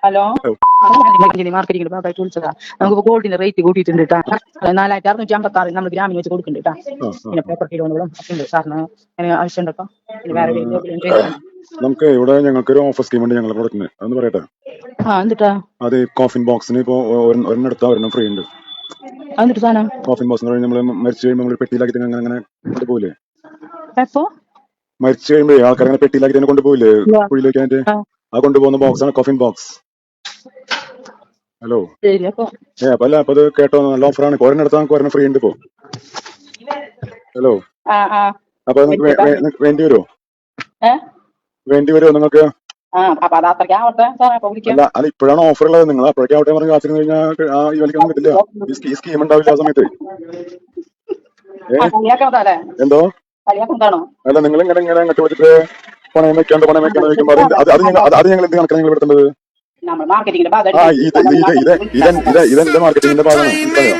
Hello, marketing ഭാഗമായിട്ട് വിളിച്ചതാ. നമുക്ക് ഗോൾഡിന്റെ റേറ്റ് കൂട്ടിയിട്ടുണ്ട് കേട്ടാ. 4656 നമ്മൾ ഗ്രാമിന് വെച്ച് കൊടുക്കുന്നുണ്ട് കേട്ടാ. പിന്നെ പ്രോപ്പർട്ടി ലോണുകളും ഉണ്ട് സാറിന് ആവശ്യമുണ്ടോ? പിന്നെ വേറെ നമുക്ക് ഇവിടെ ഞങ്ങൾക്കൊരു ഓഫർ സ്കീം ഉണ്ട് ഞങ്ങളുടെ പ്രൊഡക്റ്റിന്, അതൊന്ന് പറയട്ടെ. എന്നിട്ടാ അത് കോഫിൻ ബോക്സിന് ഇപ്പൊ ഒരെണ്ണെടുത്താ ഒരെണ്ണം ഫ്രീ ഉണ്ട്. എന്നിട്ട് സാധനം കോഫിൻ ബോക്സ് എന്ന് പറഞ്ഞാൽ നമ്മള് മരിച്ചു കഴിയുമ്പോൾ നമ്മൾ പെട്ടിയിലാക്കി അങ്ങനെ കൊണ്ടുപോകില്ലേ? എപ്പോ മരിച്ചു കഴിയുമ്പോഴേ ആൾക്കാരെ പെട്ടിയിലാക്കി തന്നെ കൊണ്ടുപോകില്ലേ കുഴിയിലേക്ക്? ആയിട്ട് ആ കൊണ്ടുപോകുന്ന ബോക്സ് ആണ് കോഫിൻ ബോക്സ്. ഹലോ, അപ്പൊ അല്ല, അപ്പൊ അത് കേട്ടോ, നല്ല ഓഫറാണ്. ഒരെണ്ണെടുത്താൽ നമുക്ക് ഒരെണ്ണം ഫ്രീ ഉണ്ട് ഇപ്പോ. ഹലോ, അപ്പൊ നിങ്ങൾക്ക് വേണ്ടി വരുമോ നിങ്ങൾക്ക്? അല്ല അല്ല, ഇപ്പോഴാണ് ഓഫർ ഉള്ളത്. നിങ്ങൾ അപ്പോഴേക്കും ആവട്ടെ പറഞ്ഞ് കാത്തിരുന്ന് കഴിഞ്ഞാൽ ഈ വലിക്കൊന്നും കിട്ടില്ല. ഈ സ്കീം ഉണ്ടാവില്ല ആ സമയത്ത്. എന്തോ അല്ല, നിങ്ങൾ ഇങ്ങനെ അങ്ങോട്ട് വെച്ചിട്ട് പണയം വെക്കാണ്ട് വെക്കുമ്പോ അത് ഞങ്ങൾ എന്ത് കണക്കാണ് നിങ്ങൾ എടുത്തേണ്ടത്? ഇതെന്റെ മാർക്കറ്റിംഗിന്റെ ഭാഗമാണ്, മനസ്സിലായോ?